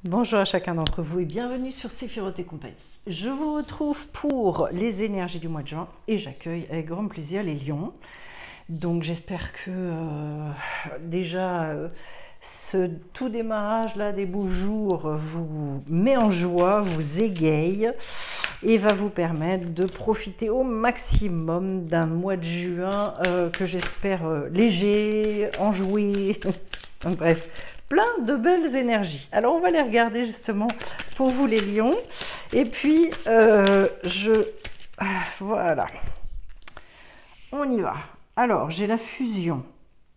Bonjour à chacun d'entre vous et bienvenue sur Séphiroth et compagnie. Je vous retrouve pour les énergies du mois de juin et j'accueille avec grand plaisir les lions. Donc j'espère que déjà ce tout démarrage là des beaux jours vous met en joie, vous égaye et va vous permettre de profiter au maximum d'un mois de juin que j'espère léger, enjoué, bref, plein de belles énergies. Alors on va les regarder justement pour vous les lions. Et puis voilà, on y va. Alors j'ai la fusion,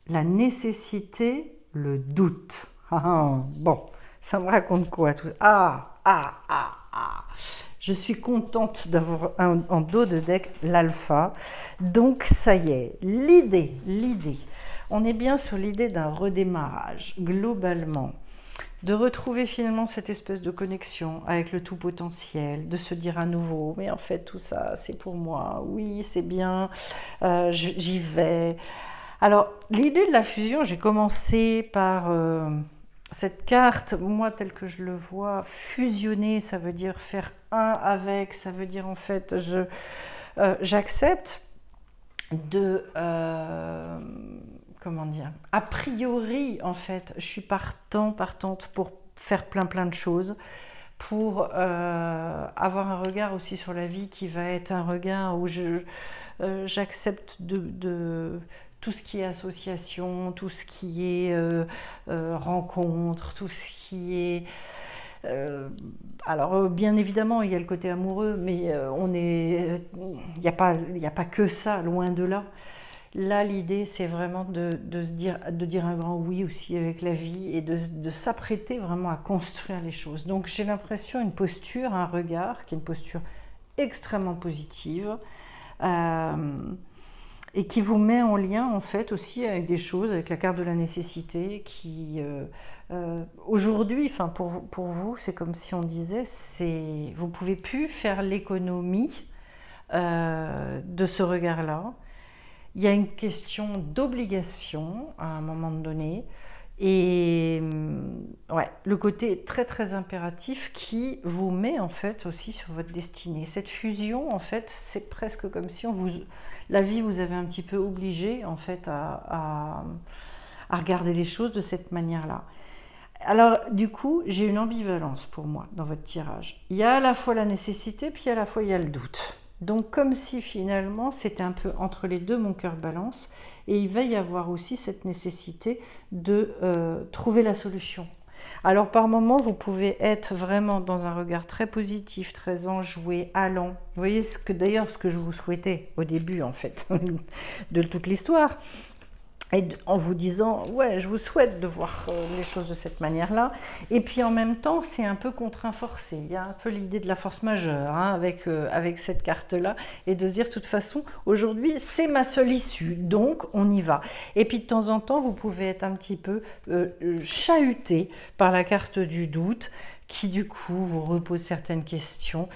la nécessité, le doute. Bon, ça me raconte quoi tout? Je suis contente d'avoir en dos de deck l'alpha. Donc ça y est, l'idée. On est bien sur l'idée d'un redémarrage, globalement. De retrouver finalement cette espèce de connexion avec le tout potentiel, de se dire à nouveau, mais en fait tout ça c'est pour moi, oui c'est bien, j'y vais. Alors l'idée de la fusion, j'ai commencé par cette carte, moi telle que je le vois, fusionner, ça veut dire faire un avec, ça veut dire en fait j'accepte de comment dire, a priori en fait je suis partante pour faire plein de choses, pour avoir un regard aussi sur la vie qui va être un regard où j'accepte de tout ce qui est association, tout ce qui est rencontre, tout ce qui est alors bien évidemment il y a le côté amoureux, mais il n'y a pas que ça, loin de là. Là, l'idée, c'est vraiment de dire un grand oui aussi avec la vie et de s'apprêter vraiment à construire les choses. Donc, j'ai l'impression, une posture, un regard, qui est une posture extrêmement positive et qui vous met en lien, en fait, aussi avec des choses, avec la carte de la nécessité qui, aujourd'hui, enfin, pour vous, c'est comme si on disait, vous ne pouvez plus faire l'économie de ce regard-là. Il y a une question d'obligation à un moment donné et ouais, le côté très impératif qui vous met en fait aussi sur votre destinée. Cette fusion en fait, c'est presque comme si la vie vous avait un petit peu obligé en fait à regarder les choses de cette manière-là. Alors du coup, j'ai une ambivalence pour moi dans votre tirage. Il y a à la fois la nécessité, puis à la fois il y a le doute. Donc comme si finalement c'était un peu entre les deux, mon cœur balance, et il va y avoir aussi cette nécessité de trouver la solution. Alors par moments, vous pouvez être vraiment dans un regard très positif, très enjoué, allant. Vous voyez ce que je vous souhaitais au début en fait de toute l'histoire. Et en vous disant, ouais, je vous souhaite de voir les choses de cette manière-là. Et puis en même temps, c'est un peu contraint forcé. Il y a un peu l'idée de la force majeure avec cette carte-là. Et de se dire, de toute façon, aujourd'hui, c'est ma seule issue. Donc, on y va. Et puis de temps en temps, vous pouvez être un petit peu chahuté par la carte du doute, qui du coup vous repose certaines questions.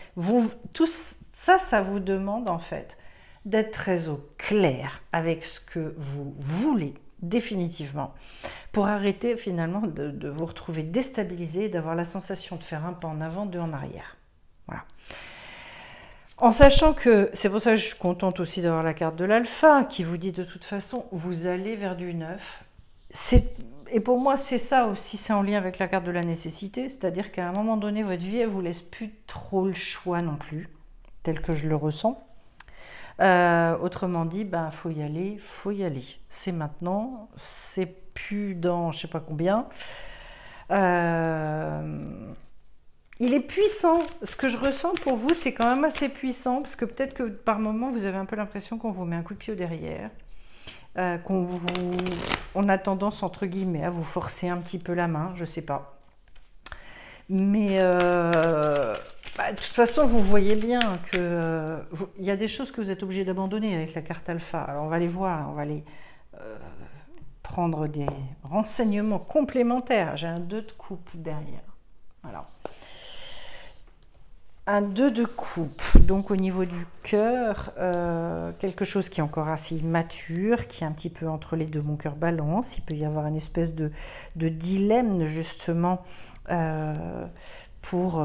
Tout ça, ça vous demande en fait d'être très au clair avec ce que vous voulez définitivement pour arrêter finalement de vous retrouver déstabilisé et d'avoir la sensation de faire un pas en avant, deux en arrière. Voilà. En sachant que, c'est pour ça que je suis contente aussi d'avoir la carte de l'alpha qui vous dit de toute façon, vous allez vers du neuf. Et pour moi, c'est ça aussi, c'est en lien avec la carte de la nécessité, c'est-à-dire qu'à un moment donné, votre vie, elle ne vous laisse plus trop le choix non plus, tel que je le ressens. Autrement dit, faut y aller. C'est maintenant, c'est plus dans je sais pas combien. Il est puissant. Ce que je ressens pour vous, c'est quand même assez puissant, parce que peut-être que par moment, vous avez un peu l'impression qu'on vous met un coup de pied au derrière, on a tendance, entre guillemets, à vous forcer un petit peu la main, je sais pas. Mais de toute façon, vous voyez bien que il y a des choses que vous êtes obligé d'abandonner avec la carte alpha. Alors on va les voir, on va aller prendre des renseignements complémentaires. J'ai un 2 de coupe derrière. Voilà. un 2 de coupe, donc au niveau du cœur, quelque chose qui est encore assez immature, qui est un petit peu entre les deux, mon cœur balance. Il peut y avoir une espèce de dilemme justement pour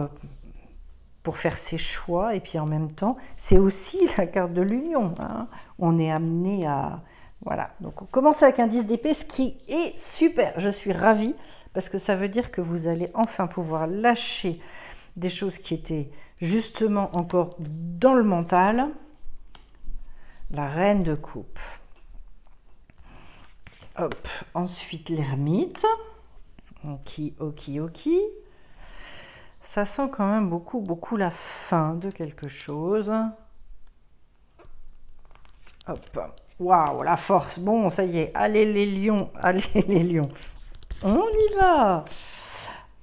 faire ses choix, et puis en même temps, c'est aussi la carte de l'union. Hein. On est amené à... Voilà, donc on commence avec un 10 d'épée, ce qui est super. Je suis ravie, parce que ça veut dire que vous allez enfin pouvoir lâcher des choses qui étaient justement encore dans le mental. La reine de coupe. Hop, ensuite l'ermite. Ok. Ça sent quand même beaucoup la fin de quelque chose. Hop, waouh, la force. Bon, ça y est, allez les lions, On y va.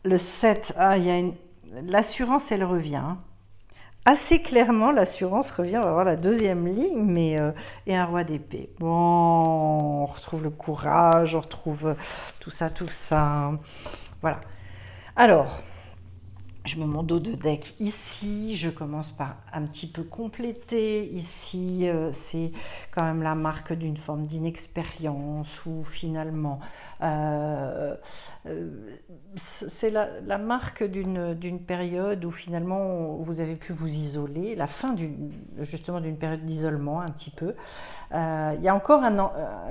Le 7, il y a une... L'assurance, elle revient. Assez clairement, l'assurance revient. On va voir la deuxième ligne, mais et un roi d'épée. Bon, on retrouve le courage, on retrouve tout ça. Voilà. Alors, je mets mon dos de deck ici, je commence par un petit peu compléter. Ici, c'est quand même la marque d'une forme d'inexpérience ou finalement, c'est la marque d'une période où finalement vous avez pu vous isoler, la fin justement d'une période d'isolement un petit peu. Il y a encore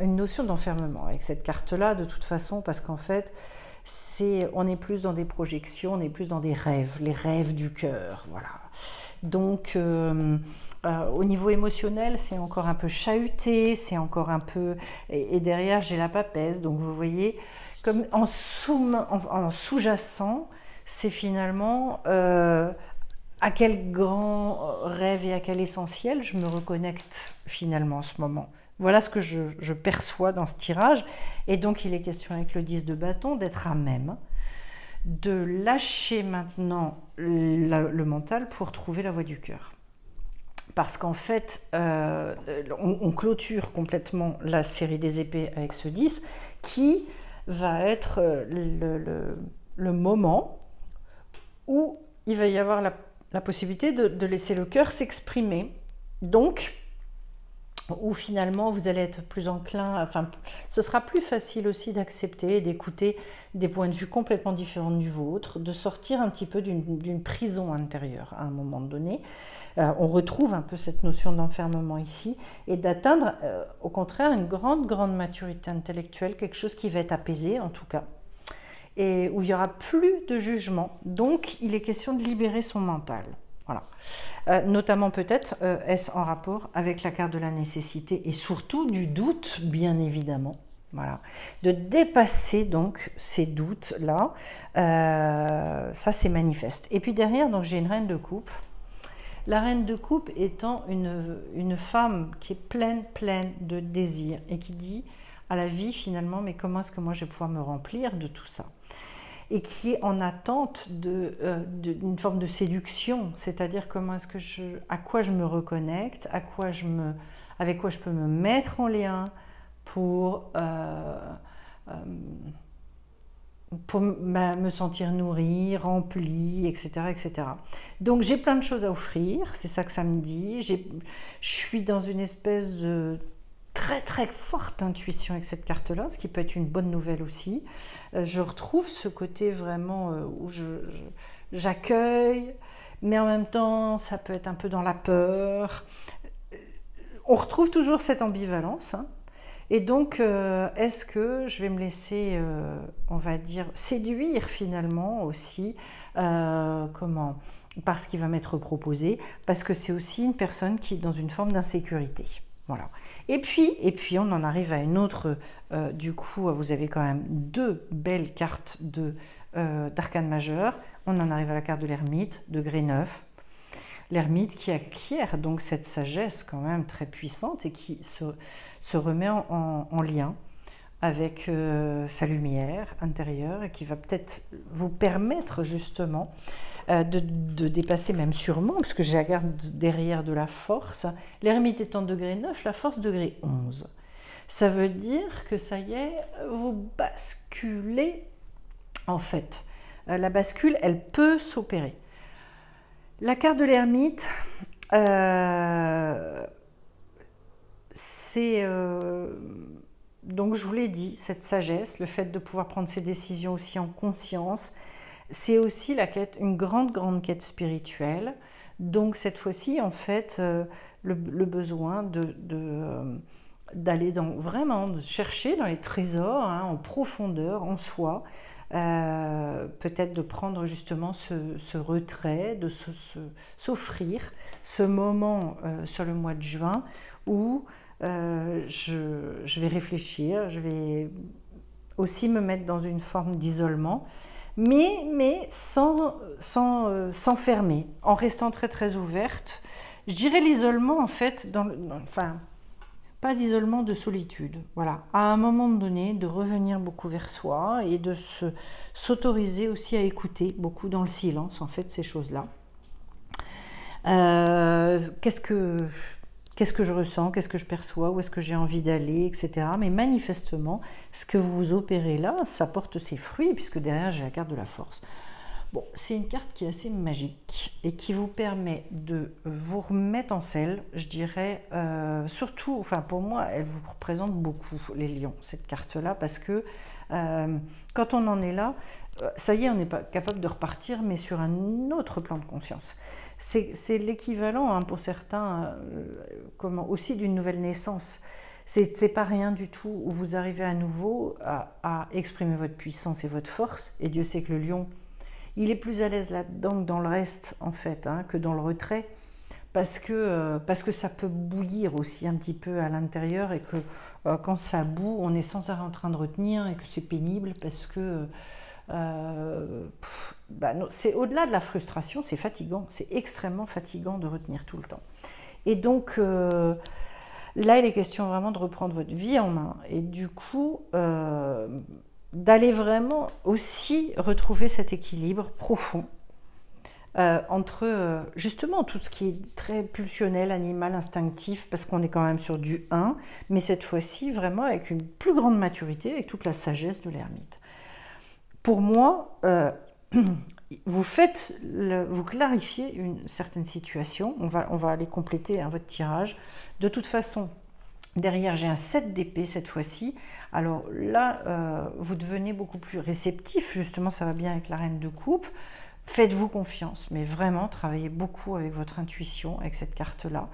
une notion d'enfermement avec cette carte-là de toute façon, parce qu'en fait, on est plus dans des projections, on est plus dans des rêves, les rêves du cœur, voilà. Donc, au niveau émotionnel, c'est encore un peu chahuté, c'est encore un peu... Et derrière, j'ai la papesse, donc vous voyez, comme en sous-jacent, c'est finalement à quel grand rêve et à quel essentiel je me reconnecte finalement en ce moment. Voilà ce que je perçois dans ce tirage. Et donc, il est question avec le 10 de bâton d'être à même, de lâcher maintenant le mental pour trouver la voie du cœur. Parce qu'en fait, on clôture complètement la série des épées avec ce 10 qui va être le moment où il va y avoir la possibilité de laisser le cœur s'exprimer. Donc, où finalement vous allez être plus enclin, enfin ce sera plus facile aussi d'accepter et d'écouter des points de vue complètement différents du vôtre, de sortir un petit peu d'une prison intérieure à un moment donné. On retrouve un peu cette notion d'enfermement ici, et d'atteindre au contraire une grande maturité intellectuelle, quelque chose qui va être apaisé en tout cas, et où il n'y aura plus de jugement. Donc il est question de libérer son mental. Voilà. Notamment peut-être, est-ce en rapport avec la carte de la nécessité et surtout du doute, bien évidemment. Voilà. De dépasser donc ces doutes-là, ça c'est manifeste. Et puis derrière, donc j'ai une reine de coupe. La reine de coupe étant une femme qui est pleine de désir et qui dit à la vie finalement, mais comment est-ce que moi je vais pouvoir me remplir de tout ça ? Et qui est en attente d'une forme de séduction, c'est-à-dire à quoi je me reconnecte, avec quoi je peux me mettre en lien pour me sentir nourrie, remplie, etc. Donc j'ai plein de choses à offrir, c'est ça que ça me dit. Je suis dans une espèce de très forte intuition avec cette carte-là, ce qui peut être une bonne nouvelle aussi. Je retrouve ce côté vraiment où j'accueille, mais en même temps, ça peut être un peu dans la peur. On retrouve toujours cette ambivalence. Hein. Et donc, est-ce que je vais me laisser, on va dire, séduire finalement aussi, par ce qui va m'être proposé, parce que c'est aussi une personne qui est dans une forme d'insécurité. Voilà. Et puis on en arrive à une autre, du coup, vous avez quand même deux belles cartes d'arcane majeur. On en arrive à la carte de l'ermite, de grès neuf. L'ermite qui acquiert donc cette sagesse quand même très puissante et qui se remet en lien avec sa lumière intérieure et qui va peut-être vous permettre justement de dépasser même sûrement, parce que j'ai la carte derrière de la force. L'ermite étant degré 9, la force degré 11. Ça veut dire que ça y est, vous basculez en fait. La bascule, elle peut s'opérer. La carte de l'ermite, c'est, donc je vous l'ai dit, cette sagesse, le fait de pouvoir prendre ses décisions aussi en conscience, c'est aussi la quête, une grande quête spirituelle. Donc cette fois-ci, en fait, le besoin d'aller vraiment de chercher dans les trésors, hein, en profondeur, en soi, peut-être de prendre justement ce retrait, de s'offrir ce moment sur le mois de juin où je vais réfléchir, je vais aussi me mettre dans une forme d'isolement, mais sans fermer, en restant très ouverte. Je dirais l'isolement en fait, enfin, pas d'isolement, de solitude. Voilà, à un moment donné, de revenir beaucoup vers soi et de s'autoriser aussi à écouter beaucoup dans le silence, en fait, ces choses-là. Qu'est-ce que je ressens, qu'est-ce que je perçois, où est-ce que j'ai envie d'aller, etc. Mais manifestement, ce que vous opérez là, ça porte ses fruits, puisque derrière, j'ai la carte de la force. Bon, c'est une carte qui est assez magique et qui vous permet de vous remettre en selle, je dirais, surtout, enfin pour moi, elle vous représente beaucoup, les lions, cette carte-là, parce que quand on en est là, ça y est, on n'est pas capable de repartir, mais sur un autre plan de conscience. C'est l'équivalent, hein, pour certains, aussi d'une nouvelle naissance. C'est pas rien du tout, où vous arrivez à nouveau à exprimer votre puissance et votre force, et Dieu sait que le lion, il est plus à l'aise là-dedans que dans le reste, en fait, hein, que dans le retrait, parce que ça peut bouillir aussi un petit peu à l'intérieur, et que quand ça bout, on est sans arrêt en train de retenir, et que c'est pénible, parce que c'est au-delà de la frustration, c'est fatigant, c'est extrêmement fatigant de retenir tout le temps. Et donc, là, il est question vraiment de reprendre votre vie en main, et du coup... d'aller vraiment aussi retrouver cet équilibre profond entre justement tout ce qui est très pulsionnel, animal, instinctif, parce qu'on est quand même sur du 1, mais cette fois-ci vraiment avec une plus grande maturité, avec toute la sagesse de l'ermite. Pour moi, vous clarifiez une certaine situation, on va aller compléter, hein, votre tirage. De toute façon, derrière, j'ai un 7 d'épée cette fois-ci. Alors là, vous devenez beaucoup plus réceptif. Justement, ça va bien avec la reine de coupe. Faites-vous confiance, mais vraiment, travaillez beaucoup avec votre intuition, avec cette carte-là.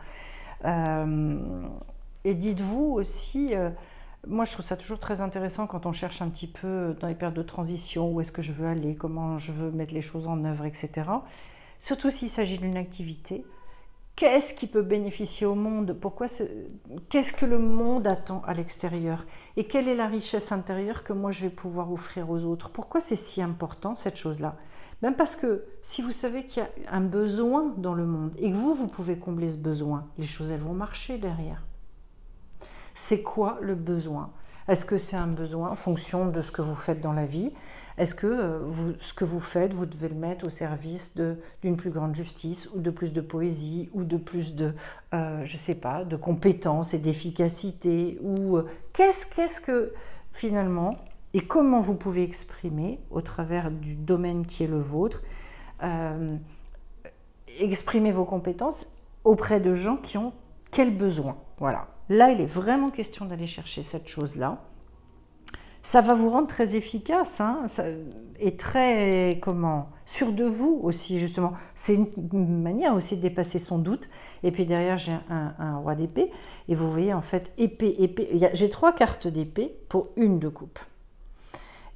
Et dites-vous aussi... moi, je trouve ça toujours très intéressant quand on cherche un petit peu dans les périodes de transition, où est-ce que je veux aller, comment je veux mettre les choses en œuvre, etc. Surtout s'il s'agit d'une activité. Qu'est-ce qui peut bénéficier au monde? Qu'est-ce que le monde attend à l'extérieur? Et quelle est la richesse intérieure que moi je vais pouvoir offrir aux autres? Pourquoi c'est si important, cette chose-là? Même parce que si vous savez qu'il y a un besoin dans le monde et que vous pouvez combler ce besoin, les choses, elles vont marcher derrière. C'est quoi le besoin? Est-ce que c'est un besoin en fonction de ce que vous faites dans la vie? Est-ce que ce que vous faites, vous devez le mettre au service d'une plus grande justice, ou de plus de poésie, ou de plus de, je sais pas, de compétences et d'efficacité, ou qu'est-ce que finalement, et comment vous pouvez exprimer au travers du domaine qui est le vôtre, exprimer vos compétences auprès de gens qui ont quel besoin? Voilà. Là, il est vraiment question d'aller chercher cette chose-là. Ça va vous rendre très efficace, hein, et très, sûr de vous aussi, justement. C'est une manière aussi de dépasser son doute. Et puis derrière, j'ai un roi d'épée. Et vous voyez, en fait, épée. J'ai 3 cartes d'épée pour une de coupe.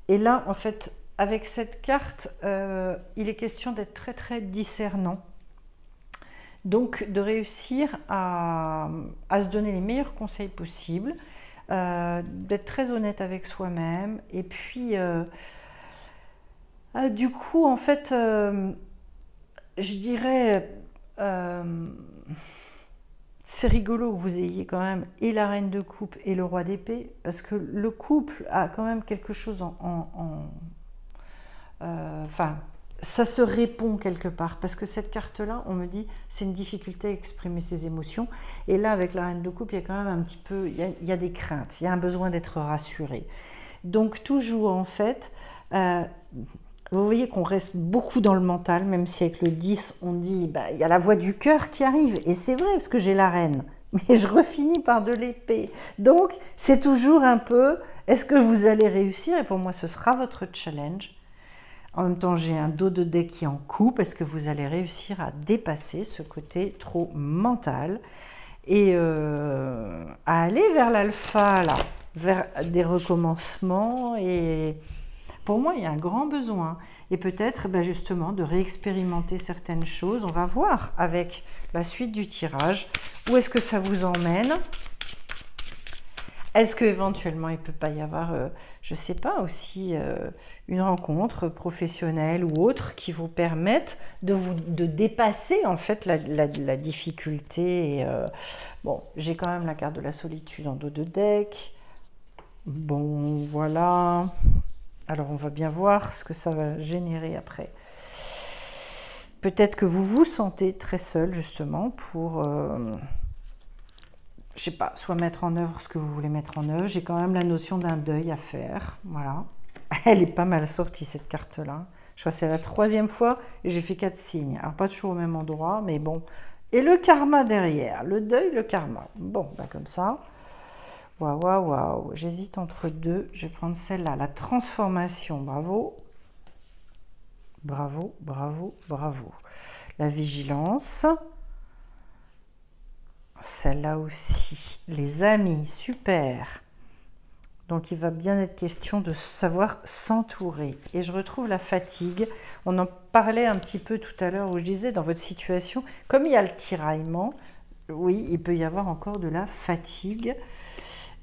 Et là, en fait, avec cette carte, il est question d'être très discernant. Donc, de réussir à se donner les meilleurs conseils possibles, d'être très honnête avec soi-même, et puis du coup, en fait, je dirais, c'est rigolo que vous ayez quand même et la reine de coupe et le roi d'épée, parce que le couple a quand même quelque chose ça se répond quelque part, parce que cette carte-là, on me dit, c'est une difficulté à exprimer ses émotions. Et là, avec la reine de coupe, il y a quand même un petit peu, il y a des craintes, il y a un besoin d'être rassuré. Donc toujours, en fait, Vous voyez qu'on reste beaucoup dans le mental, même si avec le 10, on dit, bah, il y a la voix du cœur qui arrive. Et c'est vrai, parce que j'ai la reine. Mais je refinis par de l'épée. Donc, c'est toujours un peu, est-ce que vous allez réussir? Et pour moi, ce sera votre challenge. En même temps, j'ai un dos de deck qui en coupe. Est-ce que vous allez réussir à dépasser ce côté trop mental et à aller vers l'alpha, là, vers des recommencements? Et pour moi, il y a un grand besoin. Et peut-être justement de réexpérimenter certaines choses. On va voir avec la suite du tirage où est-ce que ça vous emmène. Est-ce qu'éventuellement, il ne peut pas y avoir, je ne sais pas, aussi une rencontre professionnelle ou autre qui vous permette de dépasser en fait la difficulté. Et, bon, j'ai quand même la carte de la solitude en dos de deck. Bon, voilà. Alors, on va bien voir ce que ça va générer après. Peut-être que vous vous sentez très seul, justement, pour... je sais pas, soit mettre en œuvre ce que vous voulez mettre en œuvre. J'ai quand même la notion d'un deuil à faire, voilà. Elle est pas mal sortie, cette carte-là. Je crois que c'est la 3e fois et j'ai fait 4 signes. Alors, pas toujours au même endroit, mais bon. Et le karma derrière, le deuil, le karma. Bon, comme ça. Waouh, waouh, waouh. J'hésite entre deux. Je vais prendre celle-là, la transformation. Bravo. Bravo, bravo, bravo. La vigilance. Celle-là aussi. Les amis, super. Donc, il va bien être question de savoir s'entourer. Et je retrouve la fatigue. On en parlait un petit peu tout à l'heure où je disais, dans votre situation, comme il y a le tiraillement, oui, il peut y avoir encore de la fatigue.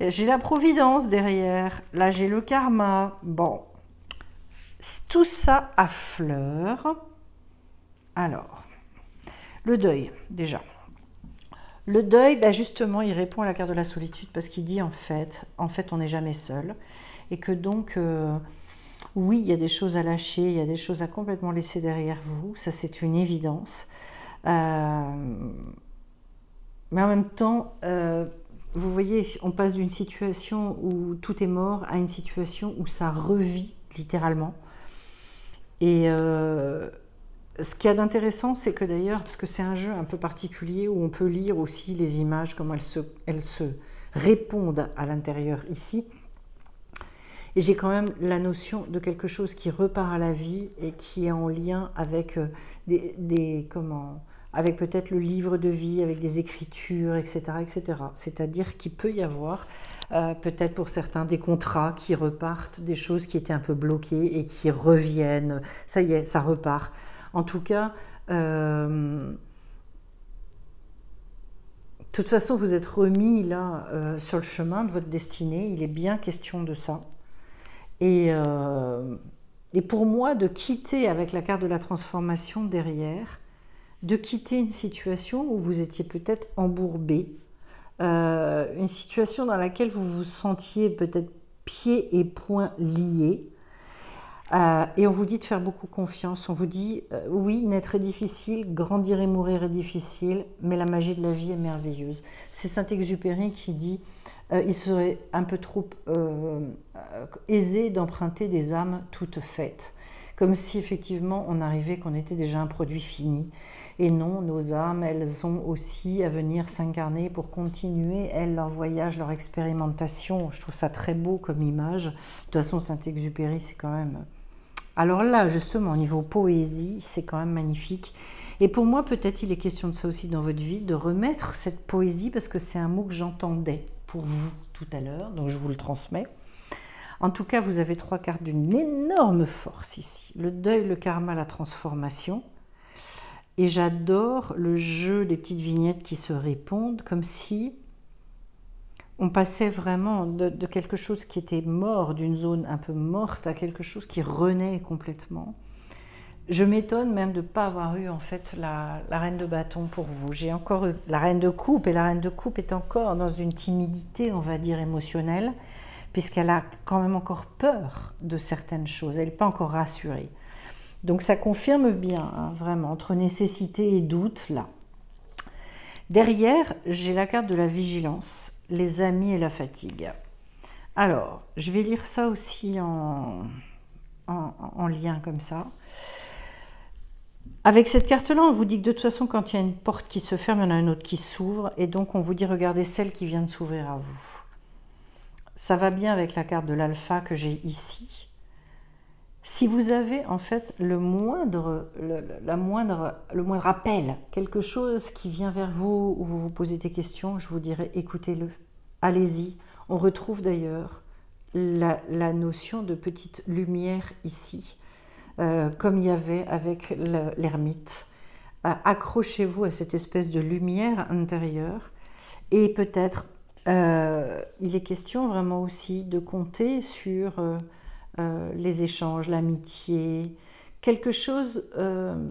J'ai la providence derrière. Là, j'ai le karma. Bon, tout ça affleure. Alors, le deuil, déjà. Le deuil, justement, il répond à la carte de la solitude parce qu'il dit en fait, on n'est jamais seul. Et que donc, oui, il y a des choses à lâcher, il y a des choses à complètement laisser derrière vous. Ça, c'est une évidence. Mais en même temps, vous voyez, on passe d'une situation où tout est mort à une situation où ça revit, littéralement. Et... ce qu'il y a d'intéressant, c'est que d'ailleurs, parce que c'est un jeu un peu particulier où on peut lire aussi les images, comment elles se répondent à l'intérieur ici. Et j'ai quand même la notion de quelque chose qui repart à la vie et qui est en lien avec avec peut-être le livre de vie, avec des écritures, etc., etc. C'est-à-dire qu'il peut y avoir peut-être pour certains des contrats qui repartent, des choses qui étaient un peu bloquées et qui reviennent. Ça y est, ça repart. En tout cas, de toute façon, vous êtes remis là sur le chemin de votre destinée. Il est bien question de ça. Et pour moi, de quitter avec la carte de la transformation derrière, de quitter une situation où vous étiez peut-être embourbé, une situation dans laquelle vous vous sentiez peut-être pieds et poings liés. Et on vous dit de faire beaucoup confiance. On vous dit, oui, naître est difficile, grandir et mourir est difficile, mais la magie de la vie est merveilleuse. C'est Saint-Exupéry qui dit, il serait un peu trop aisé d'emprunter des âmes toutes faites. Comme si effectivement on arrivait, qu'on était déjà un produit fini. Et non, nos âmes, elles ont aussi à venir s'incarner pour continuer, elles, leur voyage, leur expérimentation. Je trouve ça très beau comme image. De toute façon, Saint-Exupéry, c'est quand même... Alors là, justement, au niveau poésie, c'est quand même magnifique. Et pour moi, peut-être il est question de ça aussi dans votre vie, de remettre cette poésie, parce que c'est un mot que j'entendais pour vous tout à l'heure, donc je vous le transmets. En tout cas, vous avez 3 cartes d'une énorme force ici. Le deuil, le karma, la transformation. Et j'adore le jeu des petites vignettes qui se répondent, comme si on passait vraiment de quelque chose qui était mort, d'une zone un peu morte, à quelque chose qui renaît complètement. Je m'étonne même de ne pas avoir eu en fait la reine de bâton pour vous. J'ai encore eu la reine de coupe, et la reine de coupe est encore dans une timidité, on va dire, émotionnelle, puisqu'elle a quand même encore peur de certaines choses, elle n'est pas encore rassurée. Donc ça confirme bien, hein, vraiment, entre nécessité et doute, là. Derrière, j'ai la carte de la vigilance, les amis et la fatigue. Alors, je vais lire ça aussi en lien comme ça. Avec cette carte-là, on vous dit que de toute façon, quand il y a une porte qui se ferme, il y en a une autre qui s'ouvre. Et donc, on vous dit, regardez celle qui vient de s'ouvrir à vous. Ça va bien avec la carte de l'alpha que j'ai ici. Si vous avez en fait le moindre appel, quelque chose qui vient vers vous, où vous vous posez des questions, je vous dirais, écoutez-le, allez-y. On retrouve d'ailleurs la notion de petite lumière ici. Comme il y avait avec l'ermite. Accrochez-vous à cette espèce de lumière intérieure et peut-être il est question vraiment aussi de compter sur les échanges, l'amitié, quelque chose de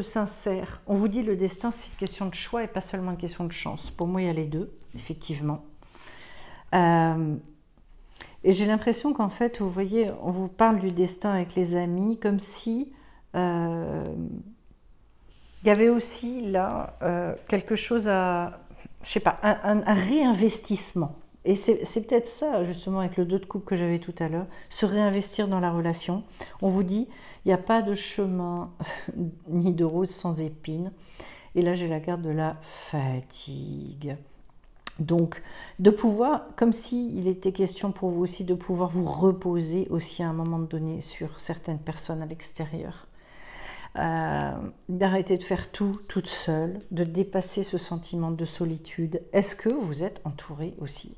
sincère. On vous dit le destin c'est une question de choix et pas seulement une question de chance. Pour moi il y a les deux, effectivement. Et j'ai l'impression qu'en fait, vous voyez, on vous parle du destin avec les amis, comme si il y avait aussi là quelque chose à, je sais pas, un réinvestissement. Et c'est peut-être ça, justement, avec le 2 de coupe que j'avais tout à l'heure, se réinvestir dans la relation. On vous dit, il n'y a pas de chemin ni de rose sans épines. Et là, j'ai la carte de la fatigue. Donc, de pouvoir, comme s'il était question pour vous aussi de pouvoir vous reposer aussi à un moment donné sur certaines personnes à l'extérieur. D'arrêter de faire tout toute seule, de dépasser ce sentiment de solitude. Est-ce que vous êtes entouré aussi?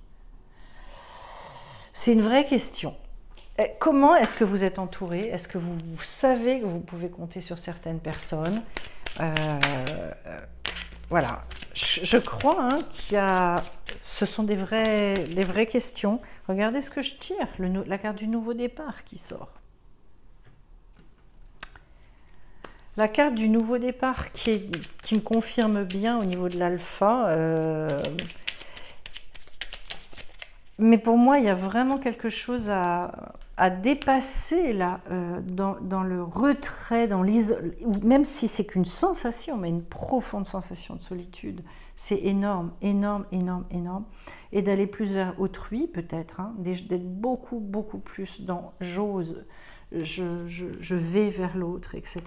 C'est une vraie question. Comment est-ce que vous êtes entouré? Est-ce que vous savez que vous pouvez compter sur certaines personnes? Voilà, je crois qu'il y a, ce sont des vraies questions. Regardez ce que je tire, la carte du nouveau départ qui sort. La carte du nouveau départ qui me confirme bien au niveau de l'alpha. Mais pour moi, il y a vraiment quelque chose à dépasser là, dans le retrait, dans même si c'est qu'une sensation, mais une profonde sensation de solitude. C'est énorme, énorme, énorme, énorme. Et d'aller plus vers autrui peut-être, hein, d'être beaucoup, beaucoup plus dans j'ose, je vais vers l'autre, etc.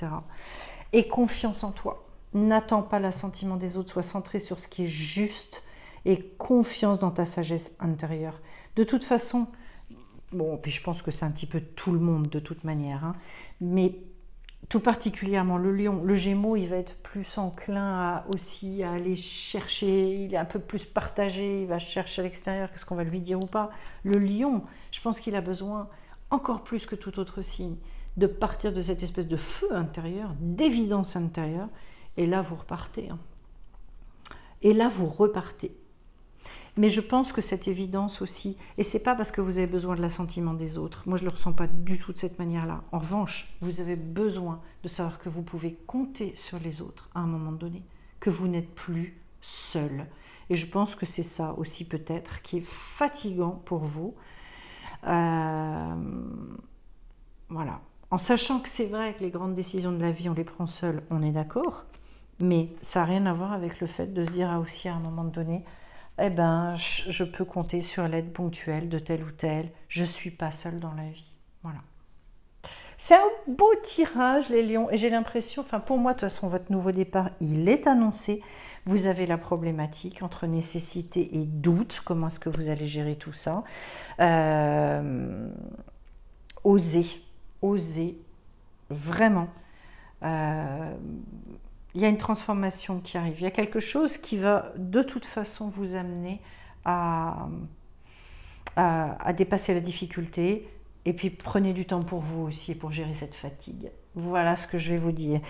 Et confiance en toi. N'attends pas l'assentiment des autres, sois centré sur ce qui est juste et confiance dans ta sagesse intérieure. De toute façon, bon, puis je pense que c'est un petit peu tout le monde de toute manière, hein, mais tout particulièrement le lion, le gémeau, il va être plus enclin aussi à aller chercher, il est un peu plus partagé, il va chercher à l'extérieur, qu'est-ce qu'on va lui dire ou pas. Le lion, je pense qu'il a besoin, encore plus que tout autre signe, de partir de cette espèce de feu intérieur, d'évidence intérieure, et là vous repartez. Hein. Et là vous repartez. Mais je pense que cette évidence aussi, et c'est pas parce que vous avez besoin de l'assentiment des autres, moi je ne le ressens pas du tout de cette manière-là. En revanche, vous avez besoin de savoir que vous pouvez compter sur les autres à un moment donné, que vous n'êtes plus seul. Et je pense que c'est ça aussi peut-être qui est fatigant pour vous. Voilà. En sachant que c'est vrai que les grandes décisions de la vie, on les prend seuls, on est d'accord, mais ça n'a rien à voir avec le fait de se dire aussi à un moment donné, eh ben, je peux compter sur l'aide ponctuelle de tel ou tel. Je ne suis pas seule dans la vie. Voilà. C'est un beau tirage, les lions. Et j'ai l'impression, enfin pour moi, de toute façon, votre nouveau départ, il est annoncé. Vous avez la problématique entre nécessité et doute. Comment est-ce que vous allez gérer tout ça? Osez, vraiment. Il y a une transformation qui arrive. Il y a quelque chose qui va de toute façon vous amener à dépasser la difficulté. Et puis prenez du temps pour vous aussi et pour gérer cette fatigue. Voilà ce que je vais vous dire.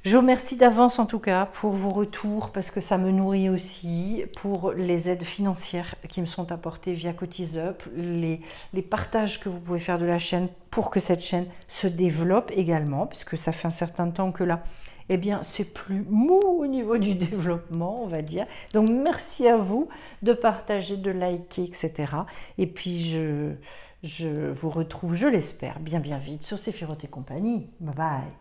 Je vous remercie d'avance en tout cas pour vos retours parce que ça me nourrit aussi, pour les aides financières qui me sont apportées via CotisUp, les partages que vous pouvez faire de la chaîne pour que cette chaîne se développe également, puisque ça fait un certain temps que là, eh bien, c'est plus mou au niveau du développement, on va dire. Donc, merci à vous de partager, de liker, etc. Et puis, je vous retrouve, je l'espère, bien vite sur Séphiroth et compagnie. Bye bye.